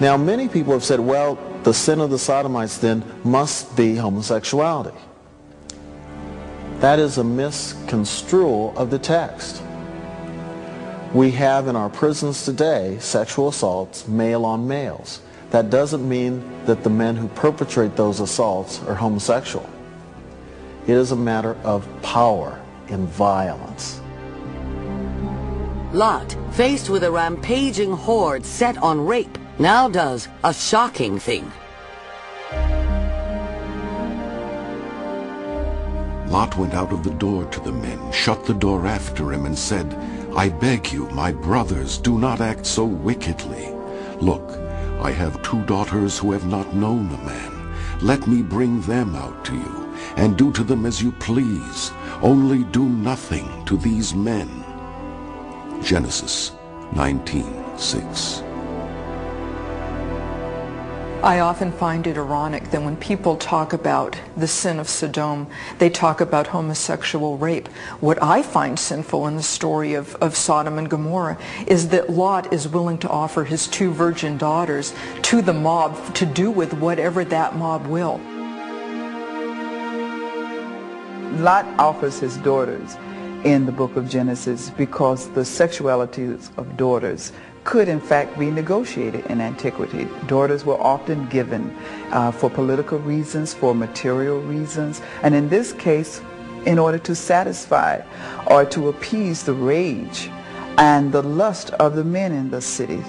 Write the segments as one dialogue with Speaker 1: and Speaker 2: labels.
Speaker 1: Now, many people have said, well, the sin of the Sodomites then must be homosexuality. That is a misconstrual of the text. We have in our prisons today sexual assaults male on males. That doesn't mean that the men who perpetrate those assaults are homosexual. It is a matter of power and violence.
Speaker 2: Lot, faced with a rampaging horde set on rape, now does a shocking thing.
Speaker 3: Lot went out of the door to the men, shut the door after him, and said, I beg you, my brothers, do not act so wickedly. Look, I have 2 daughters who have not known a man. Let me bring them out to you, and do to them as you please. Only do nothing to these men. Genesis 19:6.
Speaker 4: I often find it ironic that when people talk about the sin of Sodom, they talk about homosexual rape. What I find sinful in the story of Sodom and Gomorrah is that Lot is willing to offer his 2 virgin daughters to the mob to do with whatever that mob will.
Speaker 5: Lot offers his daughters in the book of Genesis because the sexualities of daughters could in fact be negotiated in antiquity. Daughters were often given for political reasons, for material reasons, and in this case, in order to satisfy or to appease the rage and the lust of the men in the city.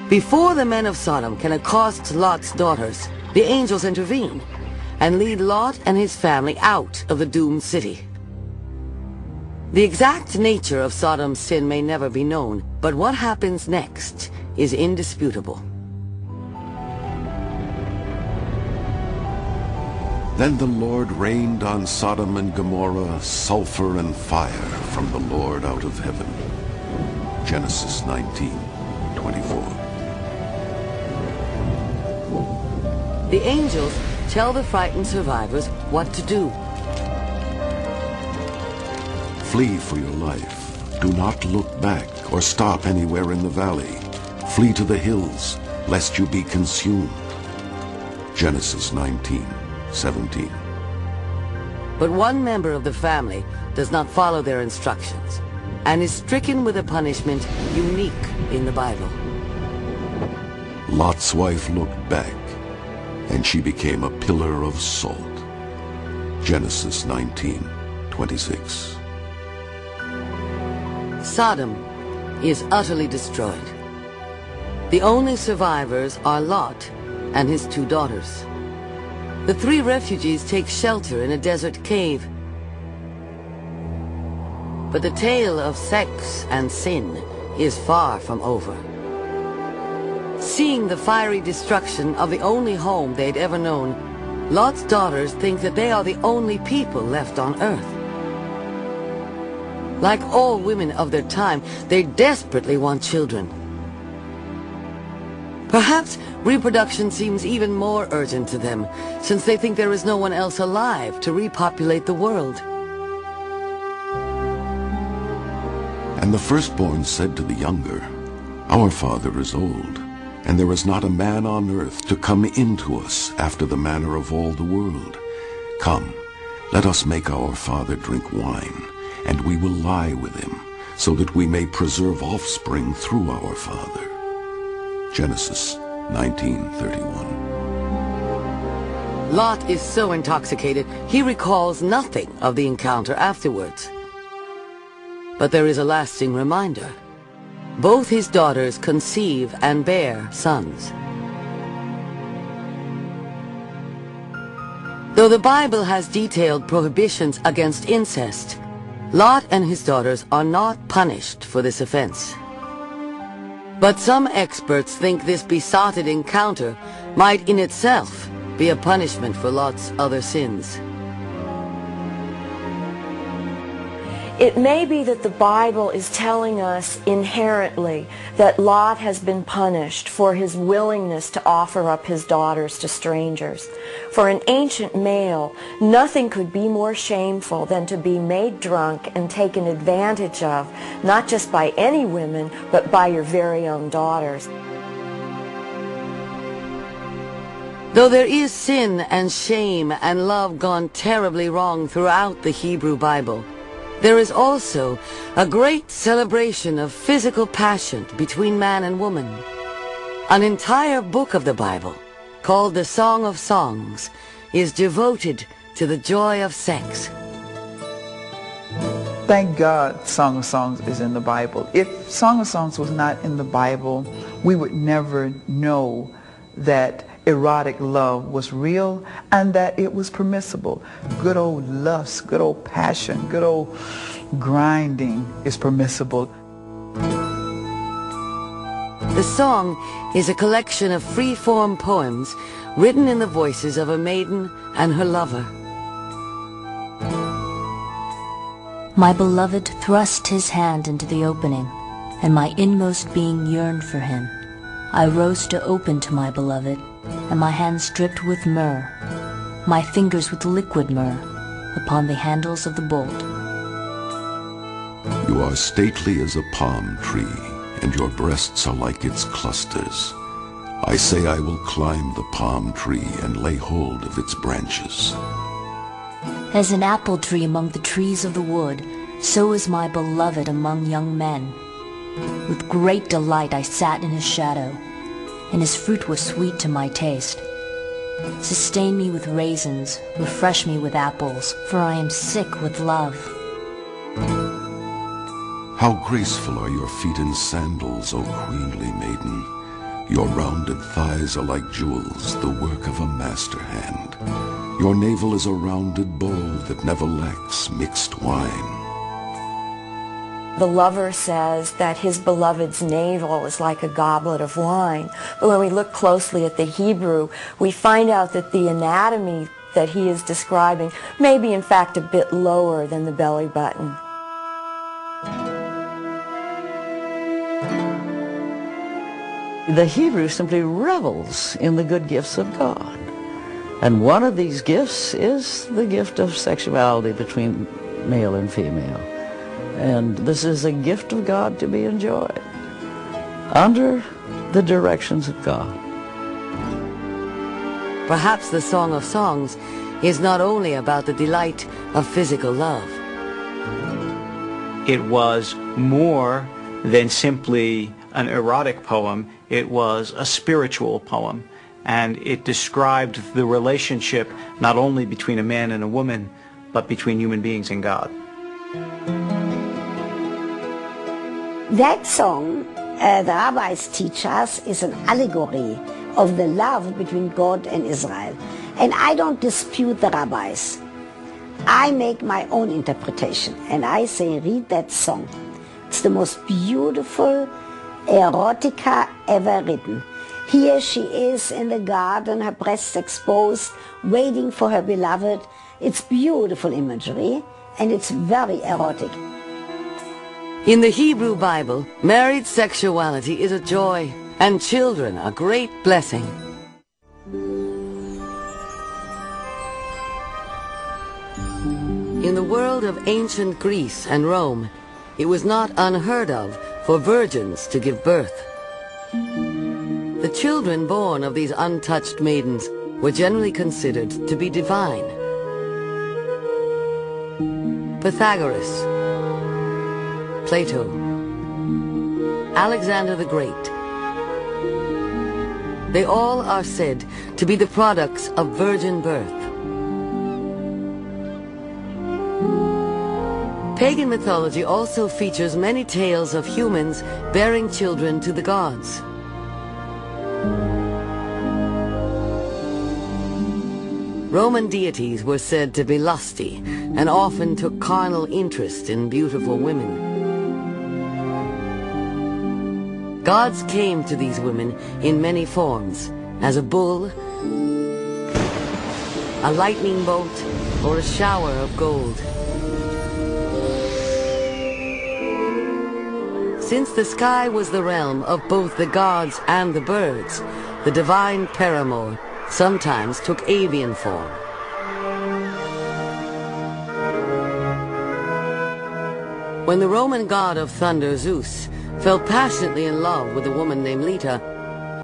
Speaker 2: Before the men of Sodom can accost Lot's daughters, the angels intervene and lead Lot and his family out of the doomed city. The exact nature of Sodom's sin may never be known, but what happens next is indisputable.
Speaker 3: Then the Lord rained on Sodom and Gomorrah sulfur and fire from the Lord out of heaven. Genesis 19:24.
Speaker 2: The angels tell the frightened survivors what to do.
Speaker 3: Flee for your life. Do not look back or stop anywhere in the valley. Flee to the hills, lest you be consumed. Genesis 19:17.
Speaker 2: But one member of the family does not follow their instructions and is stricken with a punishment unique in the Bible.
Speaker 3: Lot's wife looked back, and she became a pillar of salt. Genesis 19:26.
Speaker 2: Sodom is utterly destroyed. The only survivors are Lot and his 2 daughters. The 3 refugees take shelter in a desert cave. But the tale of sex and sin is far from over. Seeing the fiery destruction of the only home they'd ever known, Lot's daughters think that they are the only people left on earth. Like all women of their time, they desperately want children. Perhaps reproduction seems even more urgent to them, since they think there is no one else alive to repopulate the world.
Speaker 3: And the firstborn said to the younger, Our father is old, and there is not a man on earth to come into us after the manner of all the world. Come, let us make our father drink wine, and we will lie with him, so that we may preserve offspring through our father. Genesis 19:31.
Speaker 2: Lot is so intoxicated, he recalls nothing of the encounter afterwards. But there is a lasting reminder. Both his daughters conceive and bear sons. Though the Bible has detailed prohibitions against incest, Lot and his daughters are not punished for this offense. But some experts think this besotted encounter might in itself be a punishment for Lot's other sins.
Speaker 6: It may be that the Bible is telling us inherently that Lot has been punished for his willingness to offer up his daughters to strangers. For an ancient male, nothing could be more shameful than to be made drunk and taken advantage of, not just by any women, but by your very own daughters.
Speaker 2: Though there is sin and shame and love gone terribly wrong throughout the Hebrew Bible, there is also a great celebration of physical passion between man and woman. An entire book of the Bible, called the Song of Songs, is devoted to the joy of sex.
Speaker 5: Thank God Song of Songs is in the Bible. If Song of Songs was not in the Bible, we would never know that erotic love was real and that it was permissible. Good old lust, good old passion, good old grinding is permissible.
Speaker 2: The song is a collection of free-form poems written in the voices of a maiden and her lover.
Speaker 7: My beloved thrust his hand into the opening, and my inmost being yearned for him. I rose to open to my beloved, and my hands dripped with myrrh, my fingers with liquid myrrh, upon the handles of the bolt.
Speaker 3: You are stately as a palm tree, and your breasts are like its clusters. I say I will climb the palm tree and lay hold of its branches.
Speaker 7: As an apple tree among the trees of the wood, so is my beloved among young men. With great delight I sat in his shadow, and his fruit was sweet to my taste. Sustain me with raisins, refresh me with apples, for I am sick with love.
Speaker 3: How graceful are your feet in sandals, O queenly maiden. Your rounded thighs are like jewels, the work of a master hand. Your navel is a rounded bowl that never lacks mixed wine.
Speaker 6: The lover says that his beloved's navel is like a goblet of wine. But when we look closely at the Hebrew, we find out that the anatomy that he is describing may be in fact a bit lower than the belly button.
Speaker 8: The Hebrew simply revels in the good gifts of God. And one of these gifts is the gift of sexuality between male and female. And this is a gift of God to be enjoyed under the directions of God.
Speaker 2: Perhaps the Song of Songs is not only about the delight of physical love.
Speaker 9: It was more than simply an erotic poem. It was a spiritual poem, and it described the relationship not only between a man and a woman, but between human beings and God.
Speaker 10: That song, the rabbis teach us, is an allegory of the love between God and Israel. And I don't dispute the rabbis. I make my own interpretation, and I say, read that song. It's the most beautiful erotica ever written. Here she is in the garden, her breasts exposed, waiting for her beloved. It's beautiful imagery, and it's very erotic.
Speaker 2: In the Hebrew Bible, married sexuality is a joy, and children a great blessing. In the world of ancient Greece and Rome, it was not unheard of for virgins to give birth. The children born of these untouched maidens were generally considered to be divine. Pythagoras, Plato, Alexander the Great. They all are said to be the products of virgin birth. Pagan mythology also features many tales of humans bearing children to the gods. Roman deities were said to be lusty and often took carnal interest in beautiful women. Gods came to these women in many forms, as a bull, a lightning bolt, or a shower of gold. Since the sky was the realm of both the gods and the birds, the divine paramour sometimes took avian form. When the Roman god of thunder, Zeus, fell passionately in love with a woman named Leta,